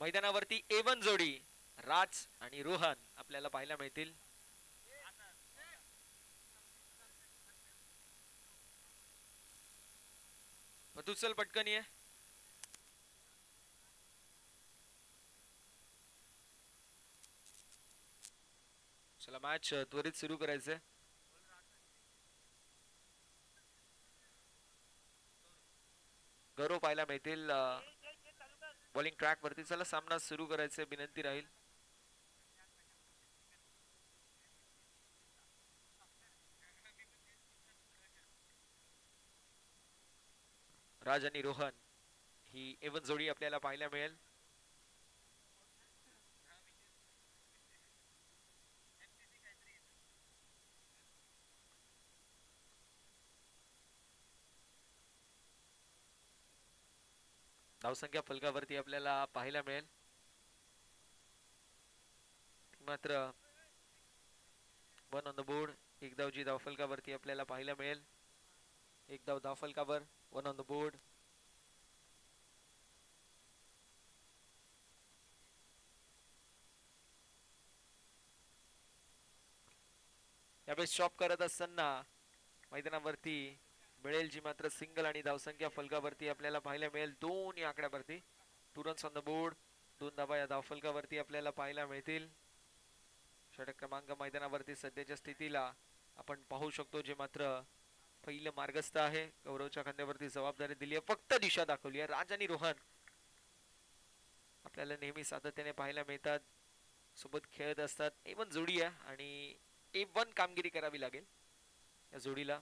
मैदानावरती A1 जोडी राज आणि रोहन आपल्याला पाहायला मिळतील. तू चल पटकन ये. चला मॅच त्वरित सुरू करायचंय. गौरव पाहायला मिळतील बॉलिंग ट्रॅक वरती. चला सामना सुरू करायचा विनंती राहील. राज आणि रोहन ही A1 जोडी आपल्याला पाहायला मिळेल. धावसंख्या फलकावरती आपल्याला पाहायला मिळेल. मात्र 1 ऑन द बोर्ड. एक धावची धावफलकावरती आपल्याला पाहायला मिळेल. एक धाव धावफलकावर 1 ऑन द बोर्ड. यावेळेस शॉप करत असताना मैदानावरती मिळेल जी मात्र सिंगल आणि धावसंख्या फलकावरती आपल्याला पाहायला मिळेल 2 या आकड्यावरती. 2 रन्स ऑन द बोर्ड. 2 धावा या धावफलकावरती आपल्याला पाहायला मिळतील. षटक क्रमांक मैदानावरती सध्याच्या स्थितीला आपण पाहू शकतो जे मात्र पहिलं मार्गस्थ आहे. गौरवच्या खांद्यावरती जबाबदारी दिली आहे, फक्त दिशा दाखवली आहे. राज आणि रोहन आपल्याला नेहमी सातत्याने पाहायला मिळतात, सोबत खेळत असतात. A1 जोडी आहे आणि A1 कामगिरी करावी लागेल या जोडीला.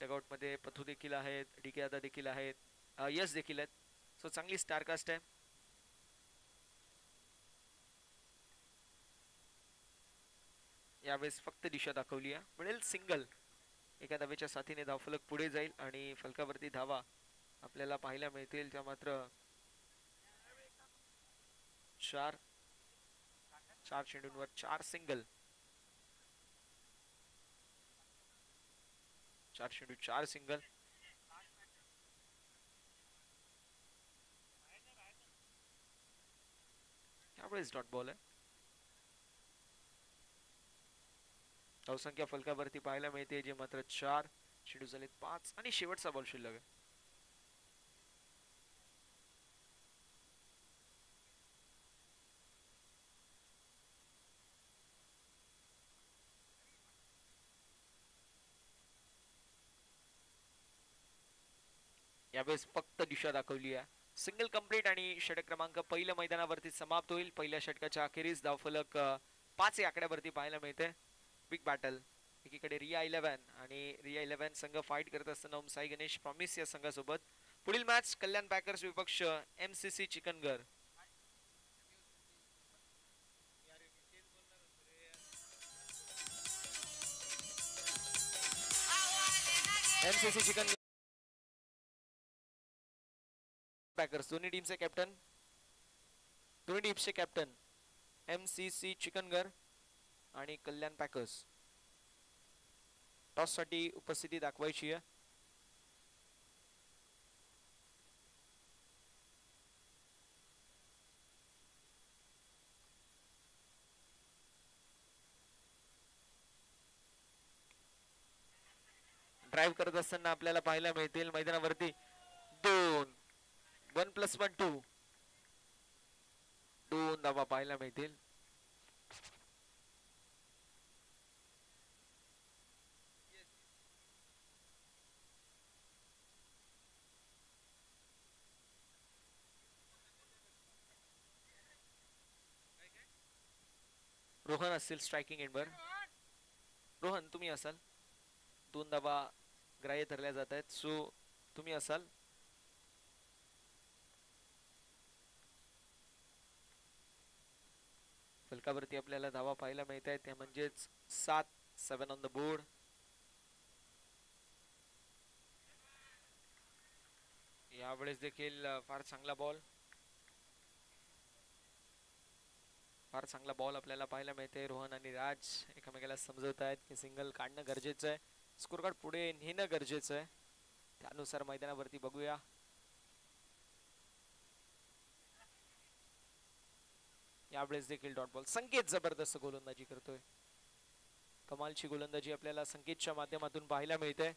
डगआउट मध्ये पथू देखील आहेत, DK दादा देखील आहेत, यश देखील आहेत. सो चांगली स्टारकास्ट आहे. यावेळेस फक्त दिशा दाखवली आहे. मिळेल सिंगल. एका धावेच्या साथीने धावफलक पुढे जाईल आणि फलकावरती धावा आपल्याला पाहायला मिळतील. त्या मात्र 4 चेंडूंवर 4 सिंगल. 4 चेंडू 4 सिंगल. यावेळेस डॉट बॉल आहे. धावसंख्या फलकावरती पाहायला मिळते जे मात्र 4 चेंडू झाले 5 आणि शेवटचा बॉल शिल्लक आहे. यावेळेस फक्त दिशा दाखवली आहे. सिंगल कंप्लीट आणि षटक क्रमांक पहिल्या मैदानावरती समाप्त होईल. पहिल्या षटकाच्या अखेरीस धावफलक 5 या आकड्यावरती पाहायला मिळते. Big battle. एकीकडे रिया 11 आणि रिया 11 संघ फाईट करत असताना ओम साई गणेश प्रॉमिस या संघासोबत. पुढील मॅच कल्याण पॅकर्स विपक्ष MCC चिकनगर. MCC चिकन पॅकर्स दोन्ही टीमचे कॅप्टन, दोन्ही टीम्सचे कॅप्टन MCC चिकनगर आणि कल्याण पॅकर्स. टॉस साठी उपस्थिती दाखवायची आहे. ड्राईव्ह करत असताना आपल्याला पाहायला मिळतील मैदानावरती 2 1+1 2 धावा पाहायला मिळतील. रोहन असतील स्ट्रायकिंग एंडवर. रोहन तुम्ही असाल. 2 धावा ग्राह्य धरल्या जात आहेत, सो तुम्ही असाल. फलकावरती आपल्याला धावा पाहायला मिळत आहेत, त्या म्हणजेच 7 ऑन द बोर्ड. यावेळेस देखील फार चांगला बॉल, फार चांगला बॉल आपल्याला पाहायला मिळते. रोहन आणि राज एकमेकाला समजवत आहेत की सिंगल काढणं गरजेचं आहे, स्कोर कार्ड पुढे नेणं गरजेचं आहे. त्यानुसार मैदानावरती बघूया. यावेळेस देखील डॉट बॉल. संकेत जबरदस्त गोलंदाजी करतोय. कमालची गोलंदाजी आपल्याला संकेतच्या माध्यमातून पाहायला मिळते.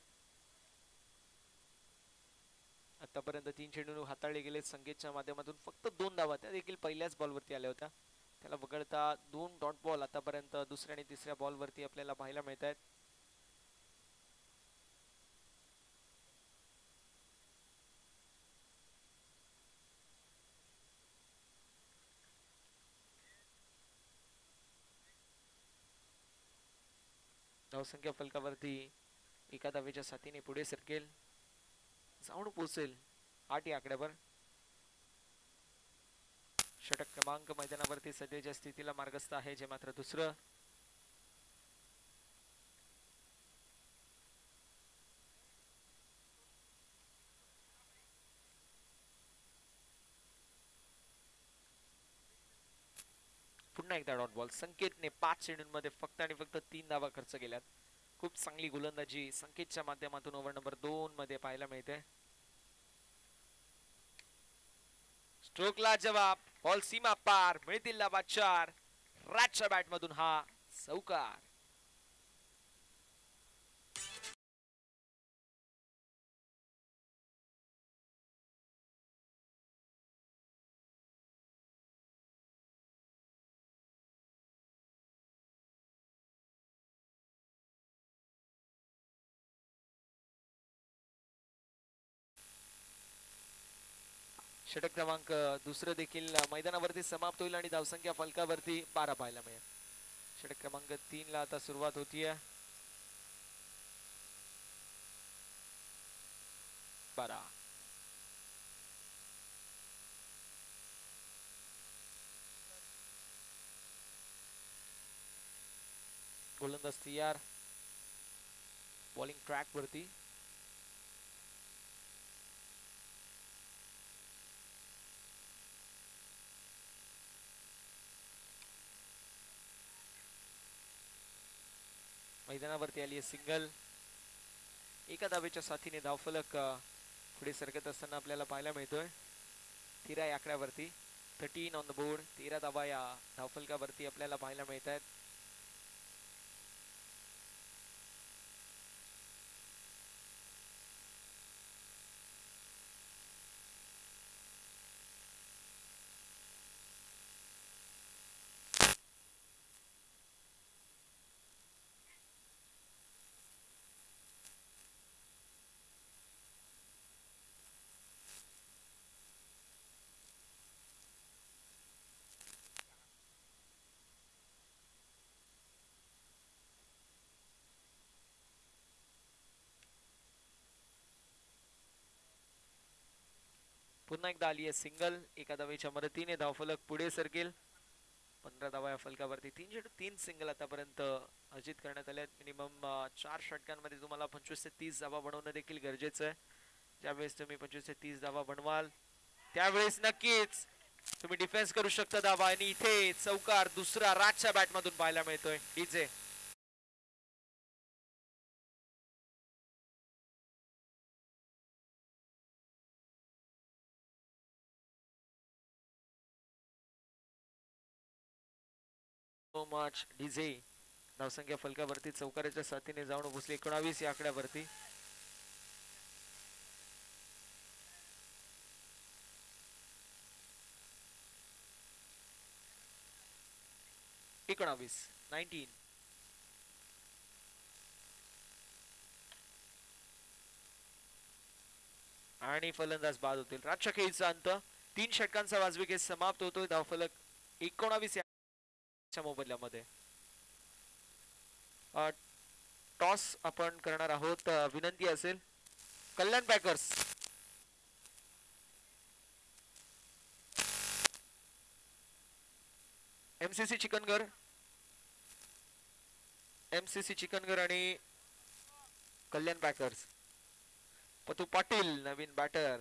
आतापर्यंत 3 चेंडू हाताळले गेले संकेतच्या माध्यमातून. फक्त 2 धावा त्या देखील पहिल्याच बॉलवरती आल्या होत्या. त्याला वगळता 2 डॉट बॉल आतापर्यंत दुसऱ्या आणि तिसऱ्या बॉलवरती आपल्याला पाहायला मिळत आहेत. धावसंख्या फलकावरती एका धावेच्या साथीने पुढे सरकेल, जाऊन पोहोचेल 8 या आकड्यावर. षटक क्रमांक मैदानावरती सध्याच्या स्थितीला मार्गस्थ आहे, जे मात्र दुसरं. पुन्हा एकदा डॉट बॉल. संकेतने 5 चेंडूंमध्ये फक्त आणि फक्त 3 धावा खर्च केल्यात. खूप चांगली गोलंदाजी संकेतच्या माध्यमातून ओव्हर नंबर 2 मध्ये पाहायला मिळते. स्ट्रोकला जवाब, बॉल सीमा पार, मिळतील लाभा 4. राजच्या बॅट मधून हा चौकार. षटक क्रमांक दुसरं देखील मैदानावरती समाप्त होईल आणि धावसंख्या फलकावरती 12 पाहायला मिळेल. षटक क्रमांक 3 ला आता सुरुवात होतीये. 12. गोलंदाज तयार, बॉलिंग ट्रॅक वरती. मैदानावरती आली आहे सिंगल. एका धावेच्या साथीने धावफलक पुढे सरकत असताना आपल्याला पाहायला मिळतोय. 13 या आकड्यावरती, 13 ऑन द बोर्ड. 13 धावा या धावफलकावरती आपल्याला पाहायला मिळत आहेत. पुन्हा एकदा आली आहे सिंगल. एका धावेच्या मदतीने धावफलक पुढे सरकेल. 15 धावा या फलकावरती. 3 सिंगल आतापर्यंत अर्जित करण्यात आले आहेत. मिनिमम 4 षटकांमध्ये तुम्हाला 25 ते 30 धावा बनवणं देखील गरजेचं आहे. ज्यावेळेस तुम्ही 25 ते 30 धावा बनवाल त्यावेळेस नक्कीच तुम्ही डिफेन्स करू शकता धावा. आणि इथे चौकार दुसरा राजच्या बॅट मधून पाहायला मिळतोय. DJ so much. डीजे धावसंख्या फलकावरती चौकाराच्या साथीने जाऊन पोहोचले 19 या आकड्यावरती. आणि फलंदाज बाद होतील. राजच्या खेळीचा अंत. 3 षटकांचा वाजवी खेळ समाप्त होतोय. धावफलक 19 या मोबदल्यामध्ये. टॉस आपण करणार आहोत. विनंती असेल कल्याण पॅकर्स, एमसीसी चिकनगर आणि कल्याण पॅकर्स. पथू पाटील नवीन बॅटर.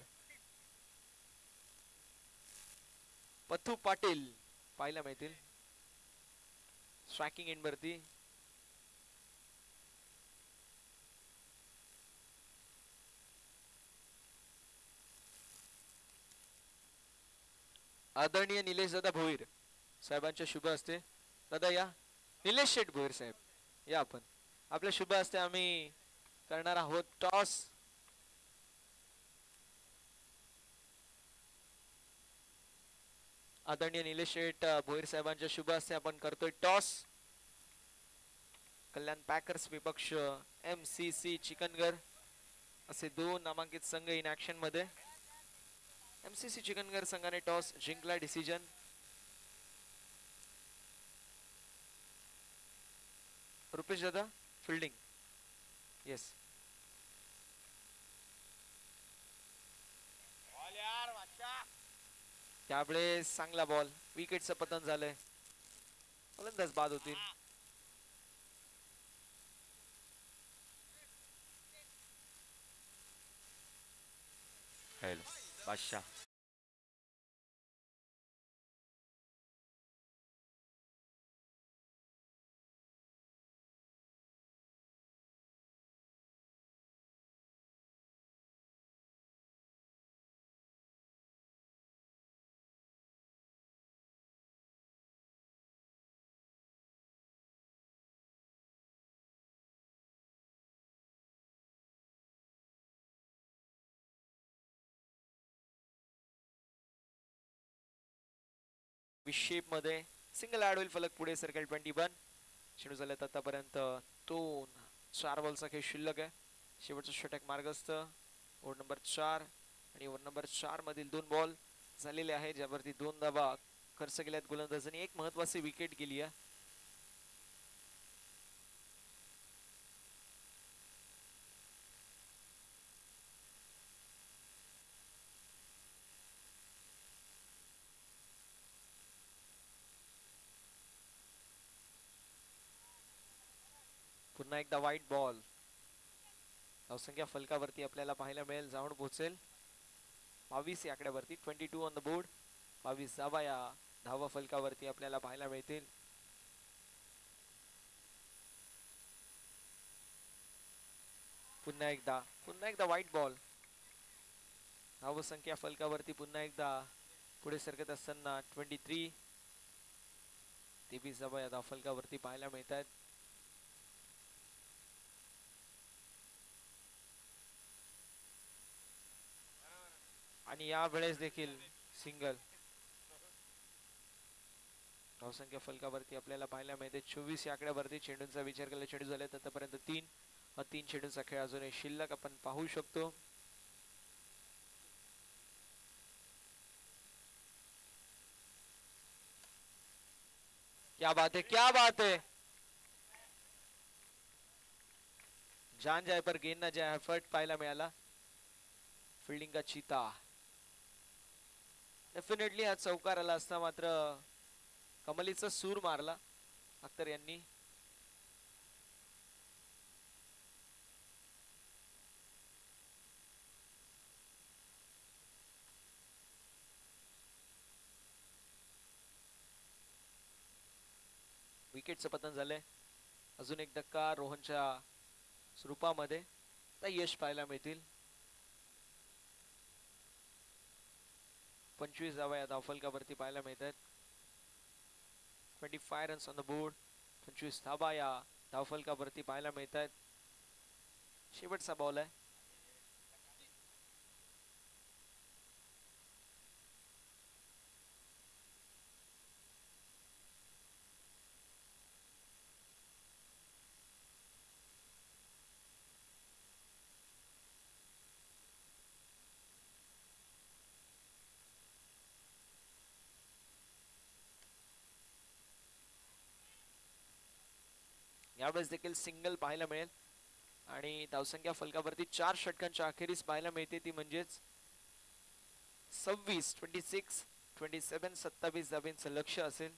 पथू पाटील पाहायला मिळतील स्ट्रायकिंग एंड वरती. आदरणीय निलेश दादा भोईर साहेबांच्या शुभ हस्ते. दादा या. निलेश शेठ भोईर साहेब या आपण. आपल्या शुभ हस्ते आम्ही करणार आहोत टॉस. आदरणीय निलेश शेठ भोईर साहेबांच्या शुभ हस्ते आपण करतोय टॉस. कल्याण पॅकर्स विपक्ष MCC चिकनगर असे दोन नामांकित संघ इन ऍक्शन मध्ये. MCC चिकनगर संघाने टॉस जिंकला. डिसिजन रुपेश दादा फिल्डिंग. येस त्यावेळेस चांगला बॉल. विकेटचं पतन झालंय. फलंदाज बाद होतील. बादशाह शेप मध्ये सिंगल ऍड होईल. फलक पुढे सर्कल 21. चेंडू झाल्यात आतापर्यंत 2-4 बॉलचा खेळ शिल्लक आहे. शेवटचा षटक मार्गस्थ. ओव्हर नंबर 4 आणि ओव्हर नंबर 4 मधील 2 बॉल झालेले आहेत ज्यावरती 2 धावा खर्च केल्यात गोलंदाजांनी. एक महत्वाची विकेट गेली आहे. पुन्हा एकदा वाईट बॉल. धावसंख्या फलकावरती आपल्याला पाहायला मिळेल. जाऊन पोहोचेल 22 या आकड्यावरती. 22 ऑन द बोर्ड. 22 धावा या धावा फलकावरती आपल्याला पाहायला मिळतील. पुन्हा एकदा वाईट बॉल. धावसंख्या फलकावरती पुन्हा एकदा पुढे सरकत असताना 23 23 धावा या धाव फलकावरती पाहायला मिळतात. आणि या वेळेस देखील सिंगल. धावसंख्या फलकावरती आपल्याला पाहायला मिळते 24 या आकड्यावरती. चेंडूंचा विचार केला चेंडू झाले आतापर्यंत 3 चेंडूंचा खेळ अजूनही शिल्लक आपण पाहू शकतो. क्या बात है, क्या बात है. जान जाए पर गेंद ना जाए एफर्ट पाहायला मिळाला. फिल्डिंग का चीता. डेफिनेटली हा चौकार आला असता मात्र कमलीचा सूर मारला अख्तर यांनी. विकेटचं पतन झालंय. अजून एक धक्का रोहनच्या स्वरूपामध्ये. यश पाहायला मिळतील. 25 धावा या धावफलकावरती पाहायला मिळतात. 25 रन्स ऑन द बोर्ड. 25 धावा या धावफलकावरती पाहायला मिळतात. शेवटचा बॉल आहे. यावेळेस देखील सिंगल पाहायला मिळेल आणि धावसंख्या फलकावरती 4 षटकांच्या अखेरीस पाहायला मिळते ती म्हणजेच 26 26 27 27 धावांचं लक्ष असेल.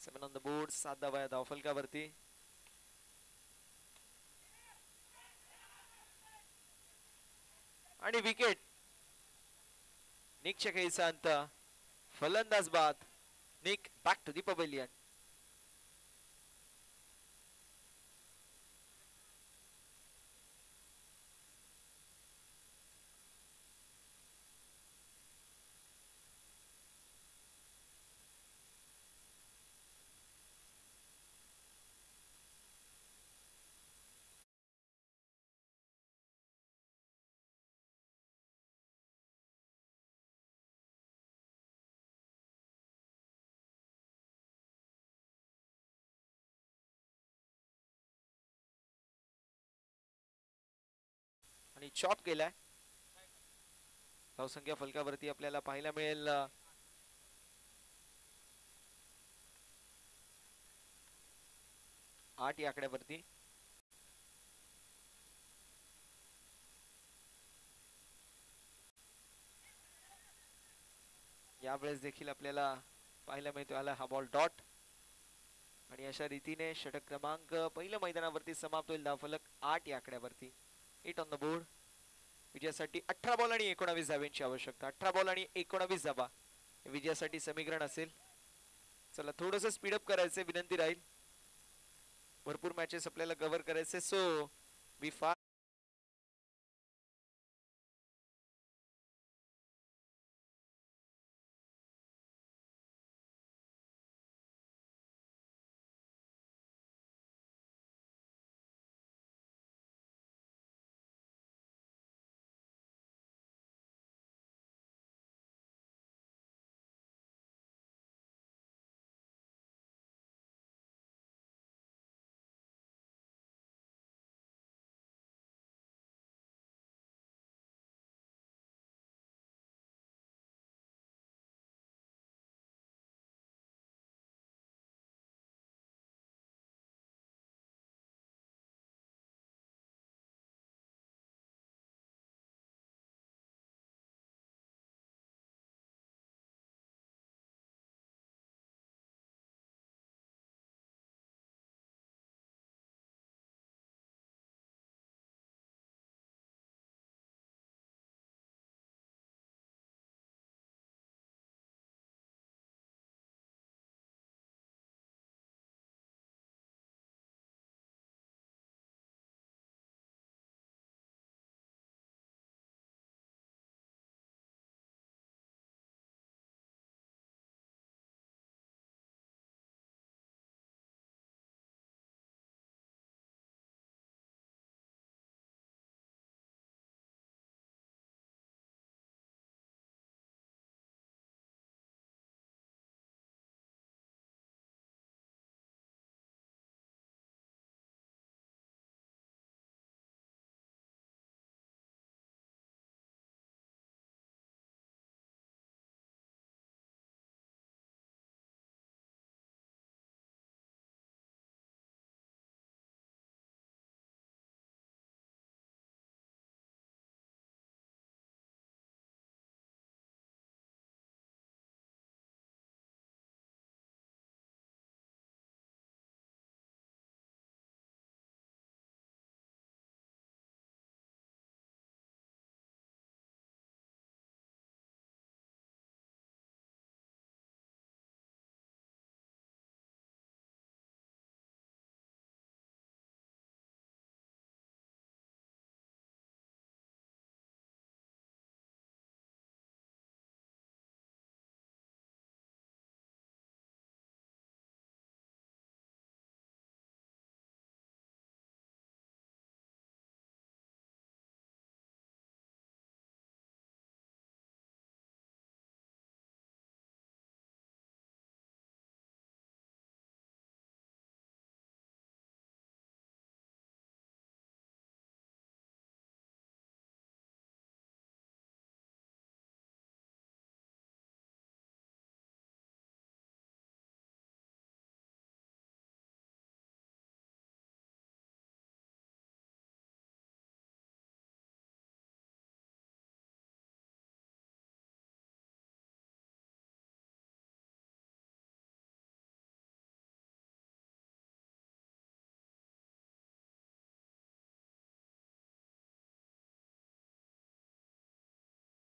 7 ऑन द बोर्ड, 7 धावा या धावफलकावरती. आणि विकेट. निकच्या खेळीचा अंत. फलंदाज बाद. निक बॅक टू दी पवेलियन. आणि चॉप केलाय. धावसंख्या फलकावरती आपल्याला पाहायला मिळेल 8 या आकड्यावरती. यावेळेस देखील आपल्याला पाहायला मिळतो आला हा बॉल डॉट. आणि अशा रीतीने षटक क्रमांक पहिल्या मैदानावरती समाप्त होईल. धावफलक 8 या आकड्यावरती. 8 ऑन द बोर्ड. विजयासाठी 18 बॉल आणि 19 धाव्यांची आवश्यकता. 18 बॉल आणि 19 धावा विजयासाठी समीकरण असेल. चला थोडस स्पीडअप करायचे विनंती राहील. भरपूर मॅचेस आपल्याला कव्हर करायचे. सो वी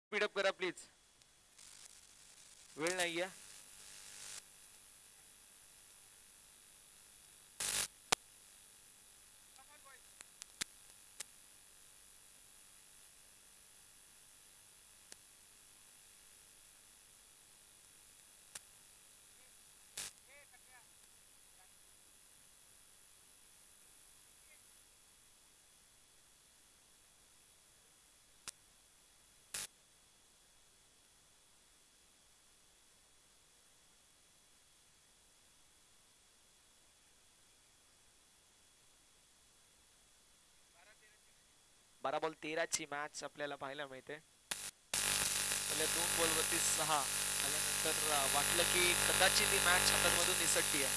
स्पीडअप करा प्लीज, वेळ नाहीये. बारा बॉल 13 ची मॅच आपल्याला पाहायला मिळते. पहिल्या 2 बॉल वरती 6 आल्यानंतर वाटलं की कदाचित ही मॅच हातामधून निसटती आहे,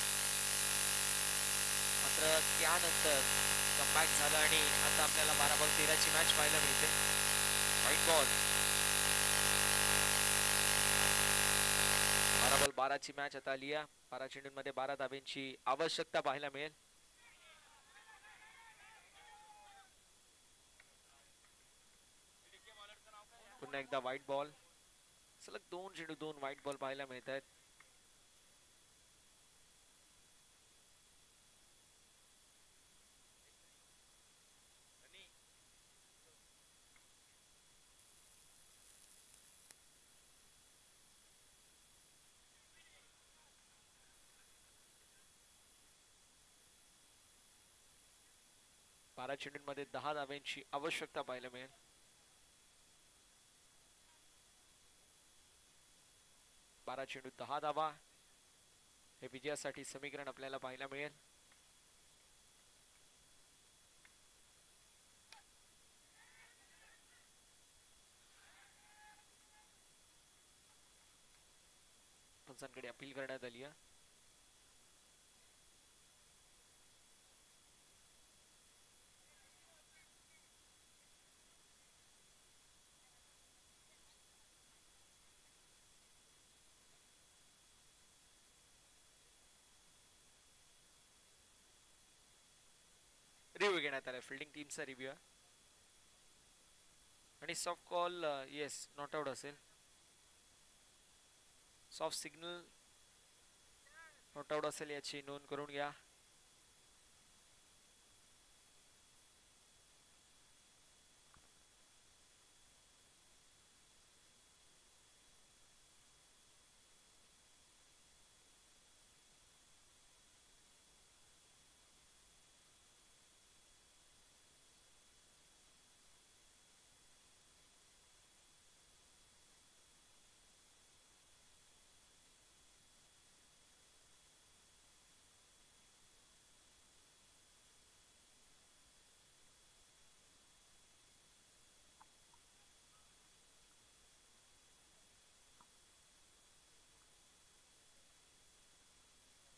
मात्र त्यानंतर कमबॅक झालं आणि आता आपल्याला 12 बॉल 13 ची मॅच पाहायला मिळते. व्हाईट बॉल, 12 बॉल 12 ची मॅच आता आली आहे. 12 चेंडूंमध्ये 12 धाब्यांची आवश्यकता पाहायला मिळेल. पुन्हा एकदा व्हाईट बॉल, सलग 2 चेंडू 2 व्हाईट बॉल पाहायला मिळत आहेत. बारा चेंडूंमध्ये 10 धाब्यांची आवश्यकता पाहायला मिळेल. 12 चेंडू 10 धावा, हे विजयासाठी समीकरण आपल्याला पाहायला मिळेल. पंचांकडे अपील करण्यात आली आहे. रिव्ह्यू घेण्यात आला, फिल्डिंग टीमचा रिव्ह्यू आहे आणि soft call yes not out असेल. सॉफ्ट सिग्नल नॉट आउट असेल याची नोंद करून घ्या.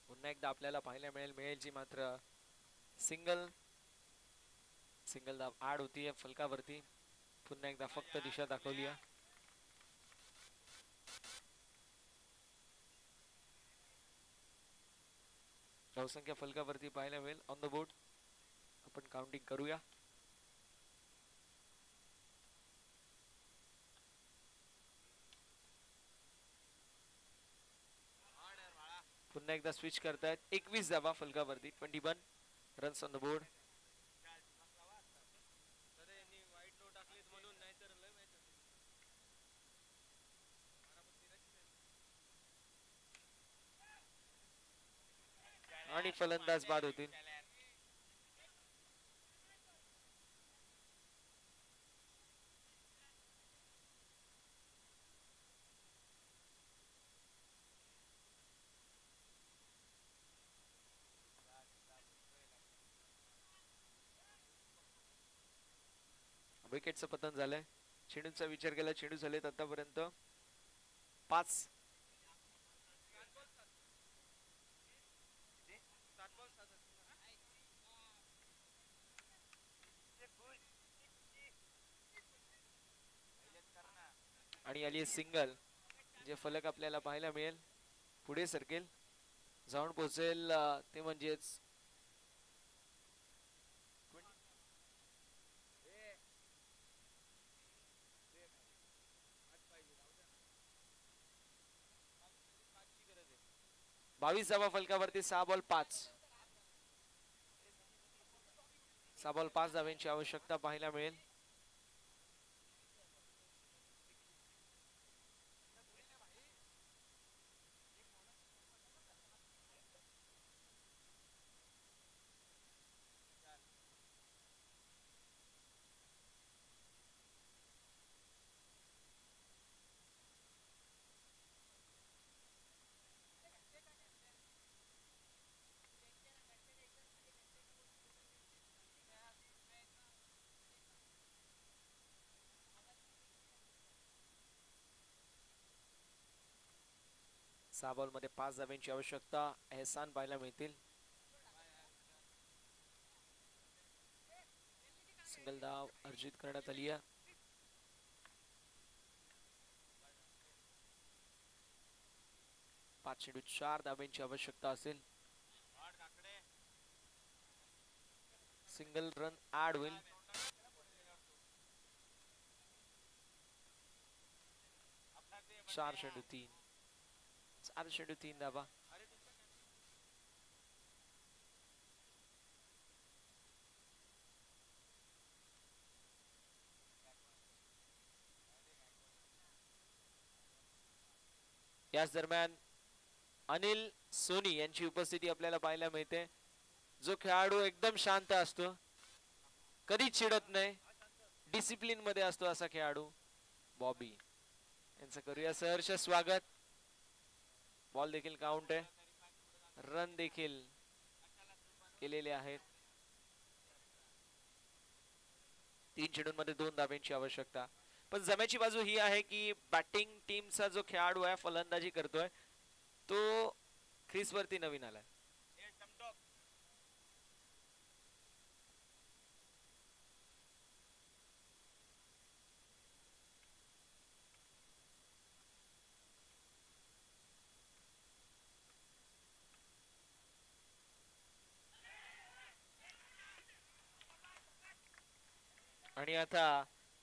पुन्हा एकदा आपल्याला पाहायला मिळेल जी मात्र सिंगल धाव ऍड होतीये फलकावरती. पुन्हा एकदा फक्त दिशा दाखवली आहे. धावसंख्या फलकावरती पाहायला मिळेल ऑन द बोर्ड. आपण काउंटिंग करूया. पुन्हा एकदा स्विच करतायत. 21 धावा फलकावरती, 21 रन्स ऑन द बोर्ड. आणि फलंदाज बाद होतील. विकेटचं पतन झालंय. चेंडूंचा विचार केला, चेंडू झालेत आतापर्यंत 5. आणि आली सिंगल, जे फलक आपल्याला पाहायला मिळेल पुढे सरकेल, जाऊन पोहोचेल ते म्हणजेच 22 धावा फलकावरती 6 बॉल 5. 6 बॉल 5 धाव्यांची आवश्यकता पाहायला मिळेल. सहा बॉल मध्ये 5 धाव्यांची आवश्यकता एहसान पाहायला मिळतील. सिंगल धाव अर्जित करण्यात आली आहे. 5 चेंडूत 4 धाव्यांची आवश्यकता असेल. सिंगल रन ऍड होईल. 4 चेंडू 3. 4 चेंडू 3 धावा. याच दरम्यान अनिल सोनी यांची उपस्थिती आपल्याला पाहायला मिळते. जो खेळाडू एकदम शांत असतो, कधीच चिडत नाही, डिसिप्लिन मध्ये असतो असा खेळाडू बॉबी यांचं करूया सहर्ष स्वागत. बॉल देखील काउंट आहे. रन देखील केलेले आहेत. 3 चेंडूंमध्ये 2 धाब्यांची आवश्यकता. पण जमेची बाजू ही आहे की बॅटिंग टीमचा जो खेळाडू आहे फलंदाजी करतोय तो क्रीज वरती नवीन आलाय. आणि आता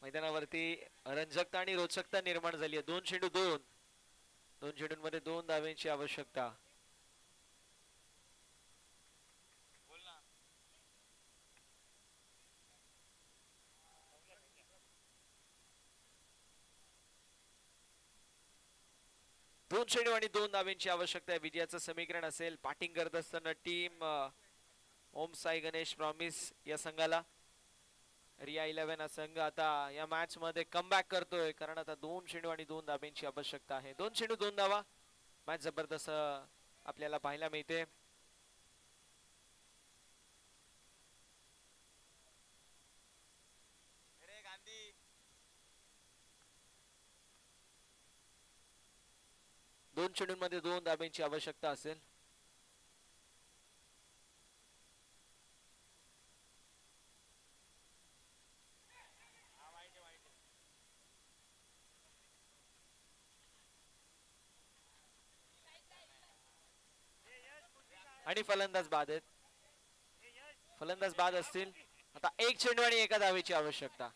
मैदानावरती रंजकता आणि रोचकता निर्माण झाली आहे. 2 चेंडू 2. 2 चेंडूंमध्ये 2 धाव्यांची आवश्यकता. दोन चेंडू आणि 2 धाव्यांची आवश्यकता आहे. विजयाचं समीकरण असेल. बॅटिंग करत असताना टीम ओम साई गणेश प्रॉमिस या संघाला. रिया 11 हा संघ आता या मॅच मध्ये कमबॅक करतोय, कारण आता 2 चेंडू आणि 2 धाब्यांची आवश्यकता आहे. 2 चेंडू 2 धावा. मॅच जबरदस्त आपल्याला पाहायला मिळते. दोन चेंडूंमध्ये 2 धाब्यांची आवश्यकता असेल. आणि फलंदाज बाद आहेत. फलंदाज बाद असतील. आता 1 चेंडू आणि 1 धावेची आवश्यकता.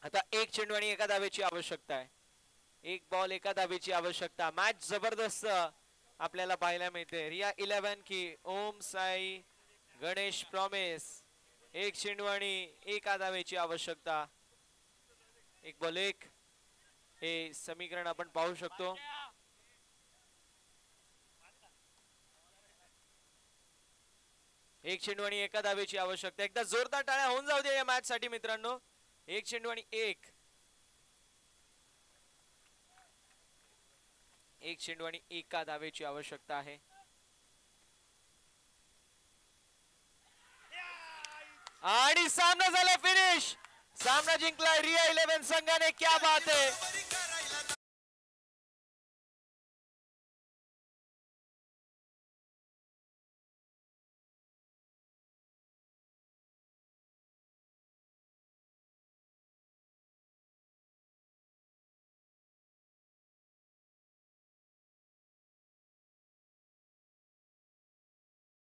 आता 1 चेंडू आणि 1 धावेची आवश्यकता आहे. 1 बॉल 1 धावेची आवश्यकता. मॅच जबरदस्त आपल्याला पाहायला मिळते. रिया 11 की ओम साई गणेश प्रॉमिस. 1 चेंडू आणि 1 धावेची आवश्यकता. 1 बॉल 1 हे समीकरण आपण पाहू शकतो. एक चेंडू आणि 1 धावेची आवश्यकता. एकदा जोरदार टाळ्या होऊन जाऊ दे या मॅच साठी मित्रांनो. 1 चेंडू आणि 1 चेंडू आणि 1 धावेची आवश्यकता आहे. आणि सामना झाला फिनिश. सामना जिंकला रिया 11 संघाने. क्या बात है.